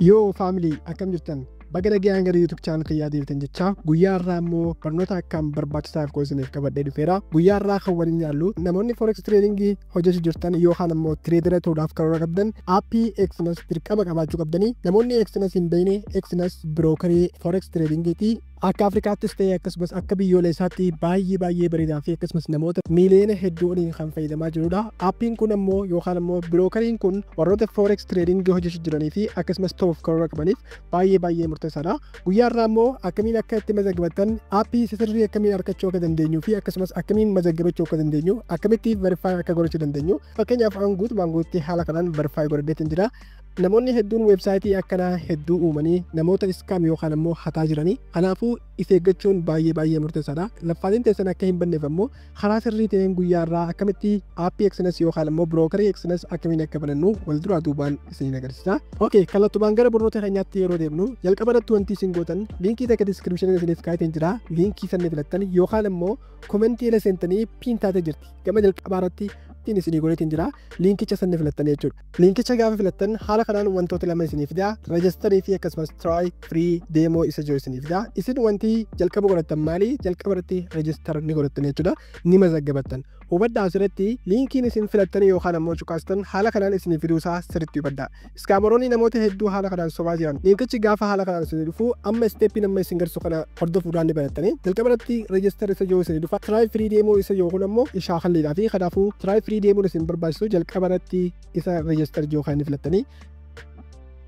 Yo family, akkam jirtan? Baga nagaan gara YouTube channel kiyyaa deebitan jecha guyyaa irraa immoo barnoota akkam barbaachisaaf isiniif qaphadhee dhufeera. Guyyaa irraa kan waliin yaallu namoonni forex trading hojjechaa jirtan yookaan immoo trader ta'uudhaaf karoora qabdan appii Exness dirqama qabaachuu qabdanii. Namoonni Exness hin beekne Exness Brooker Forex Trading itti akka Afrikaattis ta'e akkasumas akka biyyoolee isaatti baay'ee bareedaa fi akkasumas namoota miiliyoona hedduu kan fayyadamaa jirudha. Appiin kun ammoo yookaan ammoo brookeriin kun warroota forex trading hojjechaa jiranii fi akkasumas ta'uuf karoora qabaniif baay'ee murteessaadha. Guyyaa irraa ammoo akkamiin akka itti mazaggabatan appii sirrii akkamiin argachuu akka dandeenyu fi akkasumas akkamiin mazaggabachuu akka dandeenyu akkamitti verify akka gochuu dandeenyu fakkeenyaaf guutumaan guututti haala kanaan verify godhadeetiin jira. Namoonni hedduun websaayitii akkanaa hedduu uumanii namoota iskaam yookaan ammoo hataa jiranii. Kanaafuu if eeggachuun baay'ee murteessaadha. Laffaatiin teessan akka hin banneef ammoo karaa sirrii ta'een guyyaa irraa akkamitti appii Exness yookaan ammoo brookerii Exness akkamiin akka banannu walduraa duubaan isiniin agarsiisa. Okay, kallattumaan gara barnoota keenyaatti yeroo deemnu jalqaba irratti wanti isin gootan liinkii takka description isiniif kaa'eetiin jira. Liinkii sanni filattan yookaan ammoo komentii irra seentanii piin taatee jirti. Gama jalqabaa irratti isinii godheetiin jira. Liinkicha sanni filattan jechuudha. Liinkicha gaafa filattan haala kanaan wantoota lama isiniif fida. Registerii fi akkasumas try free demo isa jiru isiniif fida. Isin wanti jalqaba godhattan maali? Jalqaba irratti register ni godhattan jechuudha. Ni mazaggabattan. Hubadhaa asirratti liinkiin isin filattan yookaan ammoo cuqaastan haala kanaan isiniif fiduusaa sirriitti hubadhaa. Iskaamoroonni namoota hedduu haala kanaan sobaa jiran. Liinkichi gaafa haala kanaan isin dhufu amma isteeppiin amma isin garsu kana hordofuudhaan ni barattanii. Jalqaba irratti register isa jiru isin dhufa. Try free demo isa jiru kun ammoo ishaa kalliidhaa fi kanaafuu try free deemuun isin barbaachisu jalqaba irratti isa register yookaan filattanii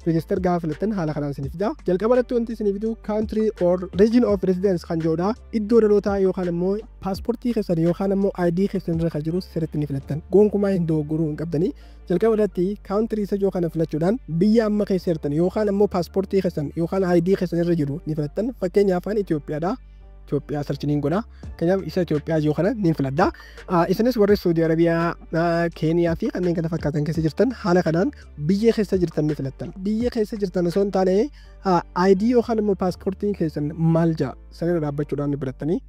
register gaafa filattan haala kanaan isiniif fida. Jalqaba irratti wanti isiniif fidu country or region of residence kan jedhudha. Iddoo dhalootaa yookaan ammoo paaspoortii keessan yookaan ammoo ID keessan irra kan jiru sirriitti ni filattan. Gonkumaa hin dogoggoruu hin qabdanii. Jalqaba irratti country isa yoo kana filachuudhaan biyya amma keessa jirtan yookaan ammoo paaspoortii keessan yookaan ID keessan irra jiru ni filattan. Fakkeenyaaf ani Itoophiyaadha. Itoophiyaa sarchiniin godha. Kanaaf isa Itoophiyaa jiru kana ni filadha. Isinis warri Saudi Arabiyaa, Keeniyaa fi kanneen kana fakkaatan keessa jirtan haala kanaan biyya keessa jirtan ni filattan. Biyya keessa jirtan osoo hin taane ID yookaan immoo paaspoortiin keessan maal ja'a sanirra dhaabbachuudhaan ni filattanii.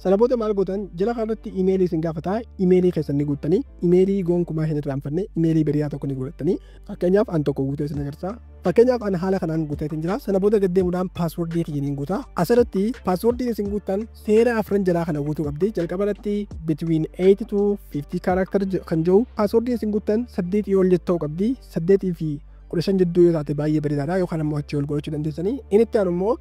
Sana booda maal gootan jala kanatti imeelii isin gaafata. Imeelii keessan ni guuttanii. Imeelii gonkumaa hin irraanfanne imeelii biriyaa tokko ni guuttanii. Fakkeenyaaf an tokko guutee isin agarsiisa. Fakkeenyaaf an haala kanaan guuteetiin jira. Sana booda gaddeemuudhaan paaswoordii kiyyiin guuta. Asirratti paaswoordiin isin guuttan seera afran jalaa kana guutuu qabdi. Jalqaba irratti between 8 to 50 character kan jiru. Paaswoordiin isin guuttan 8 ol jetta'uu qabdi. 8 fi 15 jidduu yoo taate baay'ee bareedaadha yookaan ammoo achii ol godhachuu dandeessanii. Inni itti aanu immoo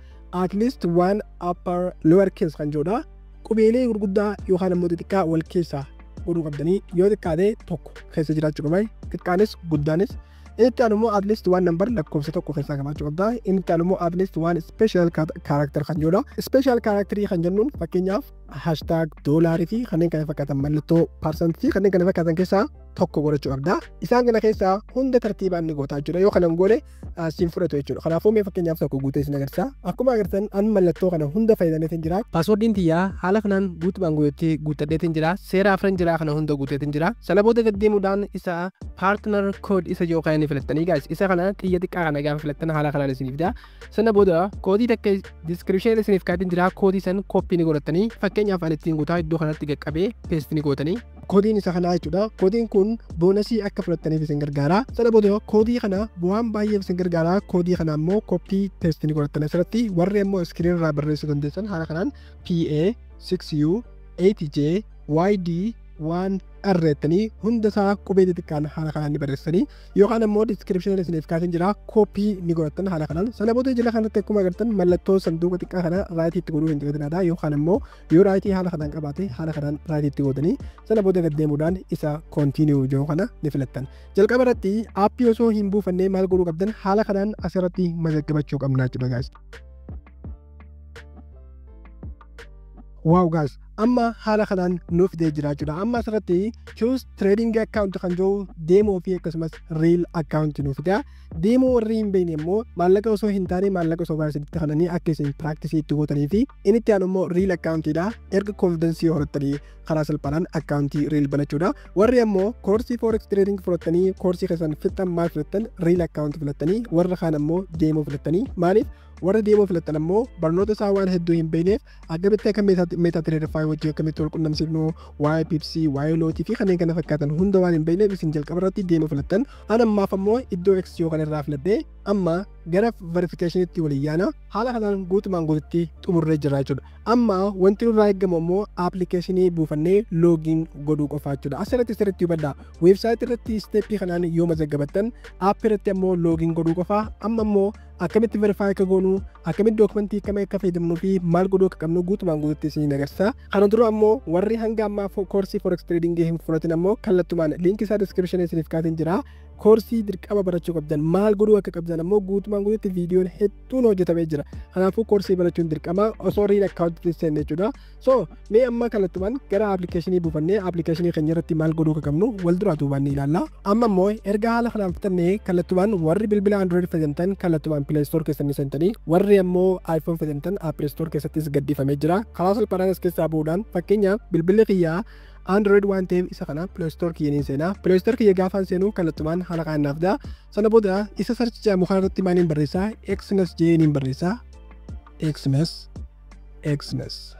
at least one upper lower case kan jedhudha. Qubeelee gurguddaa yookaan ammoo xixiqqaa wal keessaa godhuu qabdanii yoo xiqqaate tokko keessa jiraachuu qabay xiqqaanis guddaanis. Inni itti aanu immoo at least one number lakkoofsa tokko keessaa qabaachuu qabda. Inni itti aanu immoo at least one special character kan jedhudha. Special characterii kan jennuun fakkeenyaaf hashtag doolaarii fi kanneen kana fakkaatan mallattoo parsantii kanneen kana fakkaatan keessaa tokko godhachuu qabda. Isaan kana keessaa hunda tartiibaan ni gootaa jechuudha. Yoo kana hin goone siin fudhatu jechuudha. Kanaafuu mee fakkeenyaaf tokko guutee isin agarsiisa. Akkuma agartan an mallattoo kana hunda fayyadameetiin jira. Paaswoordiin tiyyaa haala kanaan guutumaan guuttadheetiin jira. Seera afran jira kana hunda guuteetiin jira. Sana booda gaddeemuudhaan isa partner code isa yookaan ni filattanii guys. Isa kana xiyya xiqqaa kana gaafa filattan haala kanaan isiniif fida. Sana booda koodii takka description isiniif kaa'eetiin jira. Koodii san koppii ni godhatanii fakkeenyaaf an ittiin guutaa iddoo kanatti qaqqabee paste ni gootanii. Koodiin isa kanaa jechuudha. Koodiin kun boonasii akka fudhattaniif isin gargaara. Sana booda koodii kana bu'aan baay'ee isin gargaara. Koodii kana ammoo koppii paste ni godhattan asirratti warri ammoo iskiriin irraa barreessuu dandeessan haala kanaan PA 6U 8J YD 1 arreettanii hunda isaa qubee xixiqqaan haala kanaan ni barreessanii yookaan ammoo description isiniif kaa'eetiin jira koppii ni godhattan haala kanaan. Sana booda jala kanatti akkuma agartan mallattoo sanduuqa xiqqaa kana raayitiitti godhuu hin jedhatinaadha yookaan ammoo yoo raayitii haala kanaan qabaate haala kanaan raayitiitti godhanii sana booda gaddeemuudhaan isa continue jedhu kana ni filattan. Jalqaba irratti aappii osoo hin buufannee maal godhuu qabdan haala kanaan asirratti mazaggabachuu qabna jechuudha guys. Wow guys, amma haala kanaan nuuf fidee jira jechuudha. Amma asirratti choose trading account kan jiru deemoo fi akkasumas real account nuuf fida. Deemoo warri hin beekne immoo maallaqa osoo hin taane maallaqa osoo baasanitti kananii akka isin practice itti gootanii fi inni itti aanu immoo real accountidha. Erga confidence horattanii karaa salphaadhaan accountii real banachuudha. Warri ammoo koorsii forex trading fudhattanii koorsii keessan fixan maal filattan real account filattanii warra kaan ammoo deemoo filattanii maaliif warra deemoo filattan ammoo barnoota isaa waan hedduu hin beekneef akkamitti akka meetaa tireedifaa wajjin akkamitti wal qunnamsiifnu waa'ee pipsii waa'ee lootii fi kanneen kana fakkaatan hunda waan hin beekneef isin jalqaba irratti deemoo filattan. An ammaaf ammoo iddoo X yoo kan irraa filadhee amma gara verification'itti waliyyaana haala kanaan guutumaan guututti xumurree jira jechuudha. Amma wanti nurraa eegamu immoo appilikeeshinii buufannee loogiin godhuu qofaa jechuudha. Asirratti sirriitti hubadhaa. Weebsaayitii irratti steeppii kanaan yoo mazaggabattan aappii irratti ammoo loogiin godhuu qofaa. Amma immoo akkamitti verify akka goonu, akkamitti dookumentii akkamii akka fayyadamnuu fi maal godhuu akka qabnu guutumaan guututti isin agarsiisa. Kana dura ammoo warri hanga ammaa koorsii forex trading hin fudhatin ammoo kallattumaan liinkii isaa description isiniif kaatiin jira. Koorsii dirqama barachuu qabdan, maal godhuu akka qabdan ammoo guutumaan guututti viidiyoon hedduun hojjetamee jira. Kanaafuu koorsii barachuun dirqama osoo riil akkaawuntii seenne jechuudha. So mee amma kallattumaan gara appilikeeshinii buufannee appilikeeshinii keenya irratti maal godhuu akka qabnu wal duraa duubaan ilaalla. Amma immoo erga haala kanaan fixannee kallattumaan warri bilbila Android fayyadamtan kallattumaan Play Store keessatti sentanii warri ammoo iPhone fayyadamtan Apple Store keessattis gaddifamee jira. Karaa salphaan as keessaa bu'uudhaan fakkeenyaaf bilbilli kiyyaa Android waan ta'eef isa kana Play Store kiyyaniin seenaa. Play Store kiyya gaafaan seenuu kallattumaan haala kanaan naafda. Sana booda isa search jedhamu kanarratti maaliin barreessaa? Exness jedhaniin barreessaa. Exness.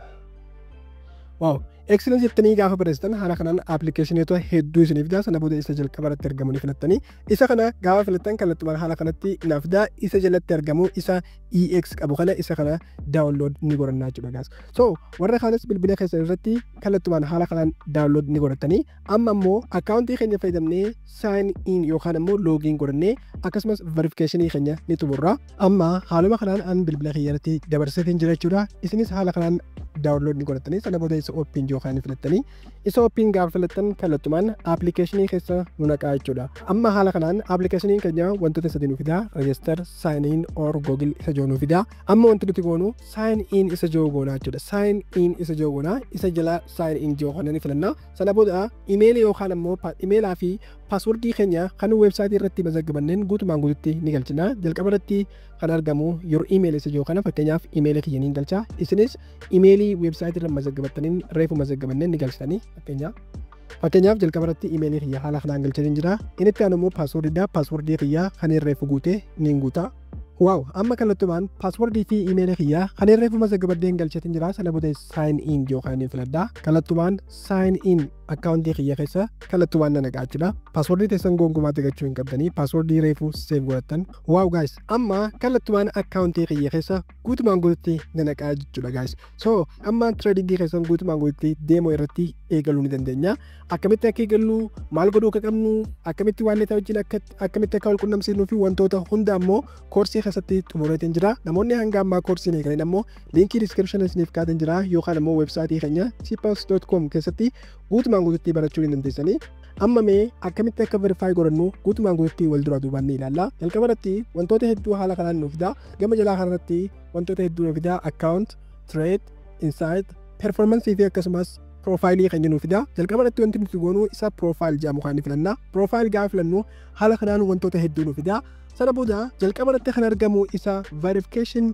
Wow. Exness jettanii gaafa barreessitan haala kanaan appilikeeshinoota hedduu isiniif fida. Sana booda isa jalqaba irratti argamu ni filattanii. Isa kana gaafa filattan kallattumaan haala kanatti naaf fida. Isa jalatti argamu isa EX qabu kana isa kana download ni godhannaa jechuudha guys. So warra kaanis bilbila keessan irratti kallattumaan haala kanaan download ni godhattanii. Amma immoo akkaawuntii keenya fayyadamnee sign in yookaan immoo login godhannee akkasumas verificationii keenya ni xumurra. Amma haaluma kanaan an bilbila kiyya irratti dabarseetiin jira jechuudha. Isinis haala kanaan download ni godhattanii sana booda isa open yookaan filattanii isa open gaafa filattan kallattumaan appilikeeshinii keessa nu naqaa jechuudha. Amma haala kanaan appilikeeshiniin keenya wantoota sadii nu fida. Register, sign in or Google isa joo nu fida. Amma wanti nuti goonu sign in isa joo goonaa jechuudha. Sign in isa joo goonaa isa jala sign in joo kana ni filanna. Sana booda email yookaan ammoo emailaa fi paaswordii keenya kan weebsaayitii irratti mazaggabanneen guutumaan guututti ni galchina. Jalqaba irratti kan argamu yeroo email isa joo kana fakkeenyaaf email kiyyaniin galcha. Isinis emailii weebsaayitii irra mazaggabattaniin reefu mazaggabanneen ni galchitanii fakkeenyaaf jalqaba irratti emailii kiyya haala kanaan galchanii jira. Inni itti aanu immoo paaswordidha. Paaswordii kiyya kan reefu guutee niin guuta. Wow, amma kallattumaan paaswordii fi emailii kiyya kan reefu mazaggabadeen galchatin jira. Sana booda sign in yookaan filadha. Kallattumaan sign in akkaawuntii kiyya keessa kallattumaan na naqaa jechuudha. Paaswordii teessan gonkumaatti gachuu hin qabdanii paaswordii reefu save godhattan. Wow guys, amma kallattumaan akkaawuntii kiyya keessa guutumaan guututti na naqaa jechuudha guys. So amma tradingii keessan guutumaan guututti deemoo irratti eegaluu ni dandeenya. Akkamitti akka eegallu, maal godhuu akka qabnu, akkamitti waan netaa wajjin akkamitti akka wal qunnamsiisnuu fi wantoota hunda ammoo koorsii keessatti xumureetiin jira. Namoonni hanga ammaa koorsii eegalan ammoo liinkii description isiniif kaatiin jira yookaan ammoo weebsaayitii keenya cpas.com keessatti guutumaan guututti barachuu ni dandeessanii. Amma mee akkamitti akka verify godhannu guutumaan guututti wal duraa duubaan ni ilaalla. Jalqaba irratti wantoota hedduu haala kanaan nuuf fida. Gama jalaa kanarratti wantoota hedduu nuuf fida. Account, trade, insight, performance fi akkasumas profaayilii keenya nuuf fida. Jalqaba irratti wanti nuti goonu isa profaayil jedhamu kan filanna. Profaayil gaafa filannu haala kanaan wantoota hedduu nuuf fida. Sana booda jalqaba irratti kan argamu isa verification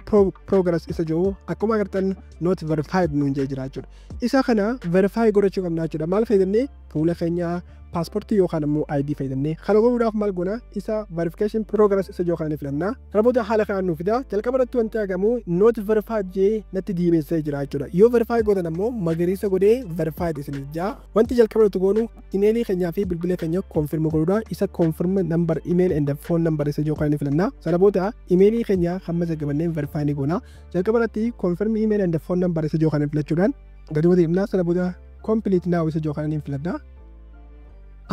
progress isa jiru akkuma agartan not verified nuun jee jira jechuudha. Isa kana verify godhachuu qabna jechuudha. Maal fayyadamnee fuula keenya paaspoortii yookaan ammoo ID fayyadamnee kana godhuudhaaf maal goona isa verification progress isa jiru kana filanna. Sana booda haala kanaan nuuf fida. Jalqaba irratti wanti argamu not verified jee natti diimessee jira jechuudha. Yoo verify godhan ammoo magariisa godhee verified isin jaa. Wanti jalqaba irratti goonu emailii keenyaa fi bilbila keenya confirm godhuudha. Isa confirm number email and phone number isa yookaan filanna. Sana booda emailii keenya hamma zaggabannee verify ni goona. Jalqaba irratti confirm email and phone number isa yookaan filachuudhaan gadi deemna. Sana booda complete now isa yookaan filadha.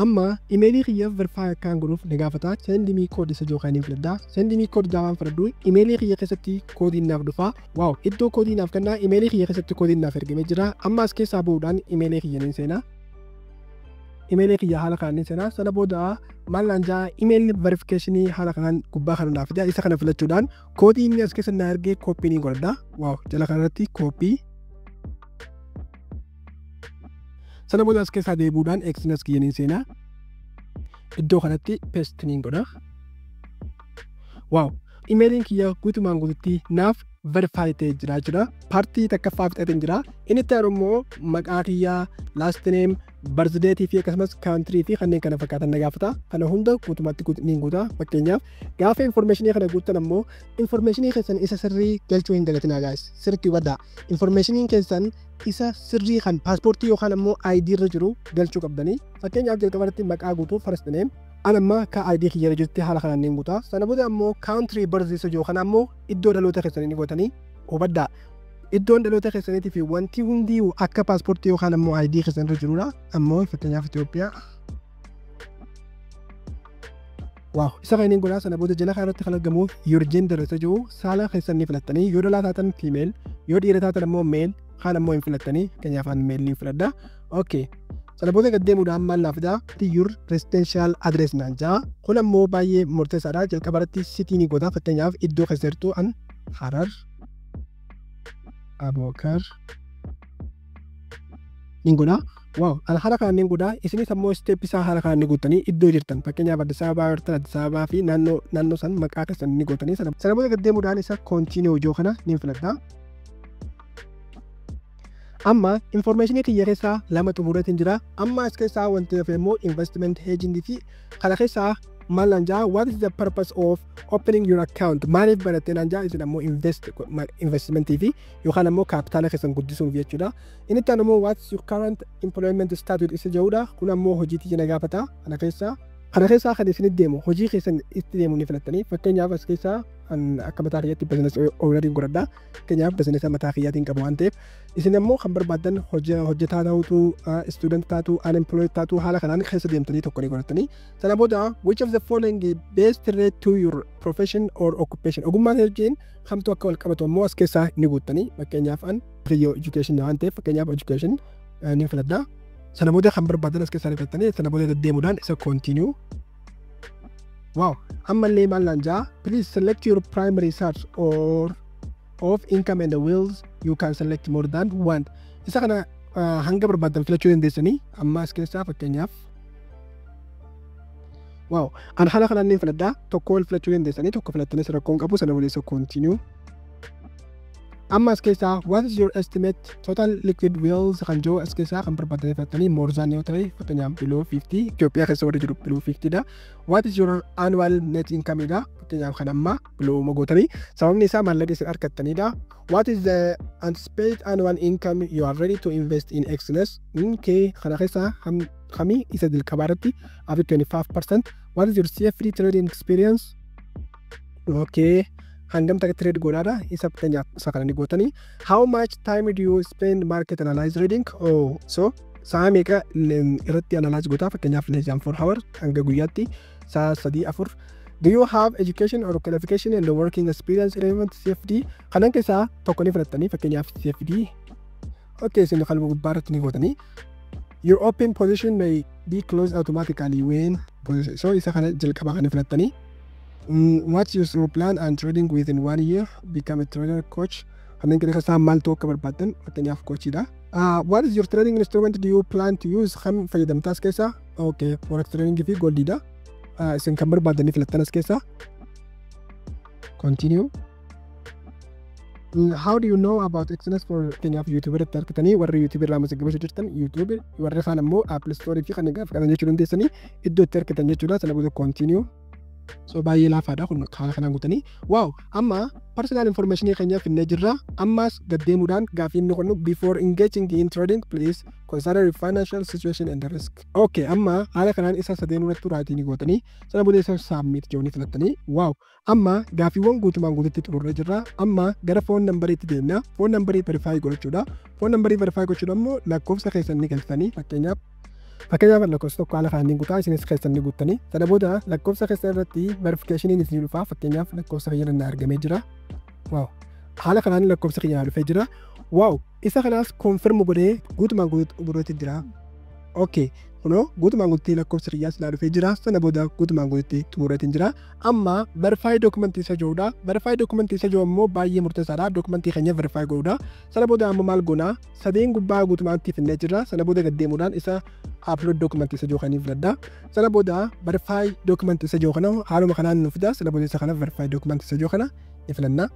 Amma emailii kiyya verify akkaan godhuuf ni gaafata. Send me code isa yookaan filadha. Send me code gaafaan fudhadhu emailii kiyya keessatti koodiin naaf dhufa. Wow, iddoo koodiin naaf kennaa emailii kiyya keessatti koodiin naaf ergamee jira. Amma as keessaa bu'uudhaan emailii kiyya ni seena. Emailii kiyya haala kanaan ni seena. Sana booda maal naan jaa email verificationii haala kanaan gubbaa kana naaf fida. Isa kana filachuudhaan koodii inni as keessa na ergee koppii ni godhadha. Wow, jala kanarratti koppii. Sana booda as keessaa deebuudhaan Exness kiyya ni seena. Iddoo kanatti paste ni godha. Wow, emailiin kiyya guutumaan guututti naaf verify ta'ee jira jechuudha. Paartii takkaffaa fixateen jira. Inni itti aanu immoo maqaa kiyyaa, last name, birthday fi akkasumas country fi kanneen kana fakkaatan na gaafata. Kana hunda guutumatti ni guuta. Fakkeenyaaf gaafa informationii kana guutan ammoo informationii keessan isa sirrii galchuu hin dagatinaa guys. Sirriitti hubadhaa. Informationiin keessan isa sirrii kan paaspoortii yookaan ammoo ID irra jiru galchuu qabdanii. Fakkeenyaaf jalqaba irratti maqaa guutuu first name, Anamma ka ID kiyya jirti haala kanaan ni guutaa. Sana booda ammoo country birth isa jiru kana ammoo iddoo dhaloota keessanii ni gootanii hubaddaa. Iddoon dhaloota keessaniitii fi wanti hundi akka paaspoortii yookaan ammoo ID keessan irra jirudha. Ammoo fakkeenyaaf Itoophiyaa. Waaw, isa kan inni godhaa sana booda jala kanarratti kan argamu your gender isa jiru saala keessan ni filattanii yoo dhalaa taatan female yoo dhiira taatan ammoo male kaan ammoo hin filattanii fakkeenyaaf male ni filadha. Okay. Sana booda gad deemuudhaan maal naafidha your residential address naan jaa kun ammoo baay'ee murteessaadha. Jalqaba irratti sitii ni godha fakkeenyaaf iddoo keessa jirtu an Harar Abookar ni godha. Waaw, an haala kanaan ni godha. Isinis ammoo step isaa haala kanaan ni guuttanii iddoo jirtan fakkeenyaaf Addis Ababaa jirtan Addis Ababaa fi naannoo san maqaa keessan ni gootanii sana booda gad deemuudhaan isa continue ijoo kana ni filadha. Amma information kiyya keessaa lama xumureetiin jira. Amma as keessaa wanti hafe immoo investment hedging fi kana keessaa maal naan jaa what is the purpose of opening your account maaliif barattee naan jaa isin ammoo investment fi yookaan ammoo kaapitaala keessan guddisuuf jechuudha. Inni itti ammoo what is your current employment status isa jedhudha. Kun ammoo hojiitii jala gaafata. Kana keessaa kan isin deemu hojii keessan itti deemu ni filattanii fakkeenyaaf as keessaa akka mataa kiyyaatti business ownerii godhadha. Fakkeenyaaf business mataa kiyyaatiin qabu waan ta'eef isin ammoo kan barbaadan hojjetaa ta'utu student taatu unemployed taatu haala kanaan keessa deemtanii tokko ni godhatanii sana booda which of the following best relate to your profession or occupation ogummaan hojiin kamtu akka wal qabatu ammoo as keessaa ni guuttanii fakkeenyaaf an education waan ta'eef fakkeenyaaf education ni filadha. Sana booda kan barbaadan as keessaa ni filattanii sana booda deemuudhaan isa continue. Wow, ammallee maal naan jaa please select your primary source or of income and the wills you can select more than one. Isa kana hanga barbaadan filachuu dandeessanii amma as keessaa fakkeenyaaf wow, an haala kanaan ni filadhaa tokko wal filachuu dandeessanii tokko filattanii rakkoon qabu sana booda isa continue. Amma as keessaa what is your estimate total liquid wills kan jiru as keessaa kan barbaadan filattanii more than yoo ta'e fakkeenyaaf below 50 Itoophiyaa keessa warra jiru below 50 dha. What is your annual net income dha fakkeenyaaf kan amma below gootanii sababni isaa maallaqa isin argattanidha. What is the anticipated annual income you are ready to invest in Exness? Okay, kana keessaa kami isa jalqabaa irratti up to 25%. What is your CFD trading experience? Okay. Hangam takka trade godhaadha isa fakkeenyaaf isa kana ni gootanii. How much time do you spend market analyze reading? Oh, so sa'a meeqa irratti analyze gootaa fakkeenyaaf less than 4 hours hanga guyyaatti sa'a 3-4. Do you have education or qualification and working experience relevant CFD? Kanan keessaa tokko ni filattanii fakkeenyaaf CFD. Okay, isin qalbii gubbaa irratti ni gootanii. Your open position may be closed automatically when so isa kana jalqabaa kan filattanii. What's your plan and trading within 1 year? Become a trader coach. Kanan keessaa maal tokko barbaadan fakkeenyaaf coachidha. What is your trading instrument do you plan to use? Kam fayyadamtaa as keessaa? Okay, forex trading fi goldidha. Isin kan barbaadan filattan as keessaa. Continue. How do you know about Exness for fakkeenyaaf YouTube irratti argatanii warri YouTube irraa masagabachuu jirtan YouTube warri kaan ammoo Apple Store fi kan kana jechuu dandeessanii iddoo itti argatan jechuudha. Sana booda continue. So baay'ee laafaadha kun haala kanaan guutanii. Wow, amma personal information keenya finnee jirra. Ammas gad deemuudhaan gaaffii inni qonnu before engaging in trading please consider your financial situation and the risk. Okay, amma haala kanaan isa sadeen irratti raatii ni gootanii sana booda isa submit jedhanii filattanii. Wow, amma gaaffiiwwan guutumaan guututti xumurree jirra. Amma gara phone numberii deemna. Phone numberii verify gochuudha. Phone numberii verify gochuudha ammoo lakkoofsa keessan ni galchitanii fakkeenyaaf lakkoofsa tokko haala kanaan ni guutaa isinis keessan ni guuttanii sana booda lakkoofsa keessan irratti verification isin dhufaa fakkeenyaaf lakkoofsa kiyyan argamee jira. Wow, haala kanaan lakkoofsa kiyyan dhufee jira. Wow, isa kanaas confirm godhee guutumaan guutuutti jira. Okay, kuno guutumaan guutuutti lakkoofsa kiyyaas ilaa dhufee jira. Sana booda guutumaan guutuutti xumureetiin jira. Amma verify document isa jiruudha. Verify document isa jiru ammoo baay'ee murteessaadha. Documentii keenya verify godhuudha. Sana booda ammoo maal goona sadeen gubbaa guutumaatti finnee jira. Sana booda gad deemuudhaan isa upload document isa jiru kaniif filadha. Sana booda verify document isa jiru kana haaluma kanaan nu fida. Sana booda isa kana verify document isa jiru kana ni filanna.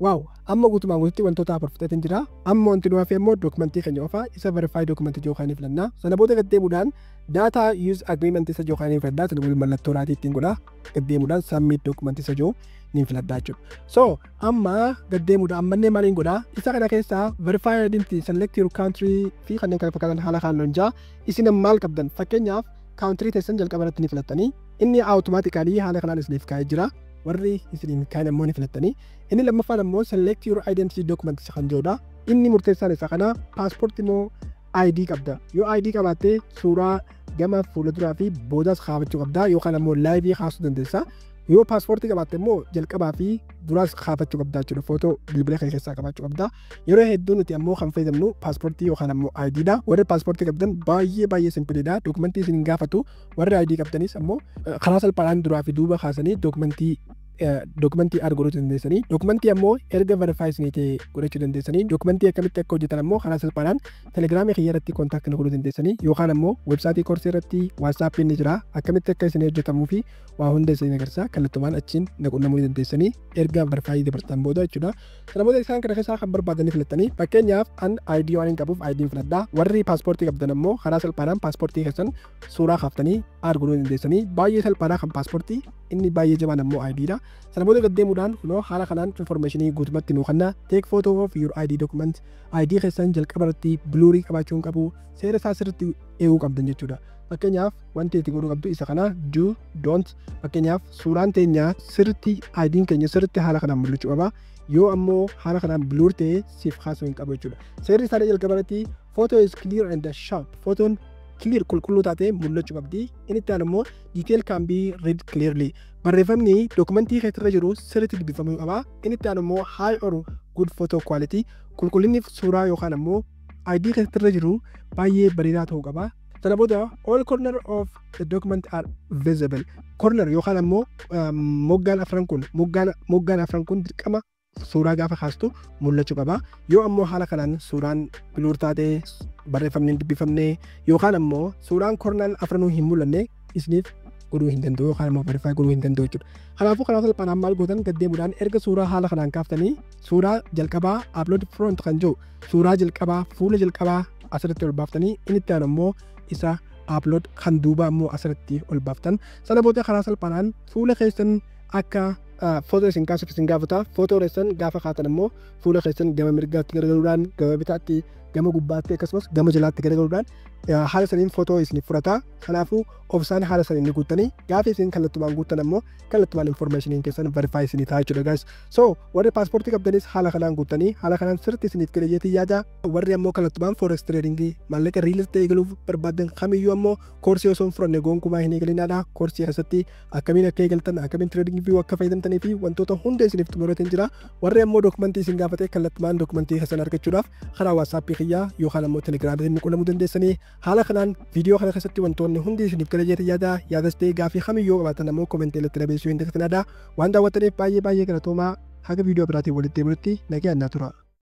Wow, amma guutumaan guutuutti wantoota afurfiteetiin jira. Amma wanti nu hafee immoo dookumentii keenya ofaa isa verify dookumentii jiru kaniif filanna. Sana booda gad deemuudhaan data use agreement isa jiru kaniif filadha. Sana booda mallattoo raatii ittiin godha. Gad deemuudhaan submit dookumentii isa jiru ni filadha jechuudha. So amma gad deemuudhaan ammannee maaliin godha? Isa kana keessaa verify identity select your country fi kanneen kana fakkaatan haala kanaan jaa isin maal qabdan fakkeenyaaf kaawuntirii teessan jalqaba irratti ni filattanii inni awutomaatikaalii haala kanaan isiniif kaa'ee jira. Warri isiniif kaa'an immoo ni filattanii. Inni lammaffaan immoo select your identity documents kan jedhudha. Inni murteessaan isa kana paaspoortii moo ID qabda. Yoo ID qabaatte suuraa gama fuulduraa fi boodaas kaafachuu qabda yookaan immoo laayivii kaasuu dandeessa. Yoo paaspoortii qabaatte immoo jalqabaa fi duraas kaafachuu qabda jechuudha. Footoo bilbila kee keessaa qabaachuu qabda. Yeroo hedduu nuti ammoo kan fayyadamnu paaspoortii yookaan ammoo ID dha. Warri paaspoortii qabdan baay'ee simpiliidha. Dokumentii isin gaafatu. Warri ID qabdanis ammoo karaa salphaadhaan duraa fi duuba kaasanii dokumentii add godhuu dandeessanii. Dokumentii ammoo erga verify isinii ta'e godhachuu dandeessanii. Dokumentii akkamitti akka hojjetan ammoo karaa salphaadhaan telegiraamii kiyya irratti kontaakti godhuu dandeessanii yookaan ammoo websaayitii koorsii irratti waatsaappii ni jira. Akkamitti akka isin hojjetamuu fi waa hunda isin agarsiisa. Kallattumaan achiin naqunnamuu dandeessanii erga verify dabartan booda jechuudha. Sana booda isaan kana keessaa kan barbaadanii filattanii fakkeenyaaf an ID waan hin qabuuf ID filadhaa. Warri paaspoortii qabdan ammoo karaa salphaadhaan paaspoortii keessan suuraa kaaftanii add godhuu dandeessanii. Baay'ee salphaadhaa kan paaspoortii inni baay'ee jabaan ammoo ID dha. Sana booda gaddeemuudhaan kunoo haala kanaan informationii guutumatti nuu kenna. Take photo of your ID document. ID keessan jalqaba irratti bluurii qabaachuu hin qabu. Seera isaa sirriitti eeguu qabdan jechuudha. Fakkeenyaaf wanti itti godhuu qabdu isa kana do don't. Fakkeenyaaf suuraan teenya sirriitti ID'n keenya sirriitti haala kanaan mul'achuu qaba. Yoo ammoo haala kanaan bluur ta'e siif kaasuu hin qabu jechuudha. Seerri isaa jalqaba irratti photo is clear and sharp. Photoon clear qulqulluu taatee mul'achuu qabdi. Inni itti aanu immoo detail can be read clearly. Barreeffamni dokumentii keessarra jiru sirriitti dubbifamuu qaba. Inni itti aanu immoo high or good photo quality. Qulqullinni suuraa yookaan ammoo ID keessarra jiru baay'ee bareedaa ta'uu qaba. Sana booda all corner of the document are visible. Corner yookaan ammoo moggaan afran kun dirqama suuraa gaafa kaastu mul'achuu qaba. Yoo ammoo haala kanaan suuraan biluur taatee barreeffamni hin dubbifamne yookaan ammoo suuraan corner afranuu hin mul'anne isiniif godhuu hin danda'u yookaan ammoo verify godhuu hin danda'u jechuudha. Kanaafuu karaa salphaan maal gootan gaddeemuudhaan erga suuraa haala kanaan kaaftanii suuraa jalqabaa upload front kan jiru suuraa jalqabaa fuula jalqabaa asirratti ol baaftanii inni itti aanu ammoo isa upload kan duubaa ammoo asirratti ol baaftan. Sana booda karaa salphaan fuula keessan akka footoo isin kaasuuf isin gaafata. Footoo keessan gaafa kaatan ammoo fuula keessan gama mirgaatti garagaluudhaan gama bitaatti gama gubbaatti akkasumas gama jalaatti garagaluudhaan haala saniin footoo isiniif fudhata. Kanaafuu obsaan haala saniin ni guuttanii gaafa isin kallattumaan guuttan ammoo kallattumaan informationiin keessan verify isinii ta'a jechuudha guys. So warri paaspoortii qabdanis haala kanaan guuttanii haala kanaan sirriitti isiniif kalejeetii yaada. Warri ammoo kallattumaan forex trading maallaqa real estate eegaluuf barbaadan kamiyyuu ammoo koorsii osoo hin fudhanne gonkumaa hin eegalinaadha. Koorsii keessatti akkamiin akka eegaltan akkamiin trading view akka fayyadamtanii fi wantoota hunda isiniif xumuratee jira. Warri ammoo dokumentii isin gaafate kallattumaan dokumentii keessan argachuudhaaf karaa waatsaappii kiyyaa yookaan ammoo telegiraamiin qunnamuu dandeessanii. Haala kanaan viidiyoo kana keessatti wantoonni hundi isiniif kalejeetii yaadas ta'ee gaafii kamiyyuu qabaatan ammoo komentii irratti dhabeessuu hin dagatinaa. Waan daawwattaniif baay'ee galatoomaa. Haga viidiyoo biraatiin walitti deebinutti nagaan naa tura.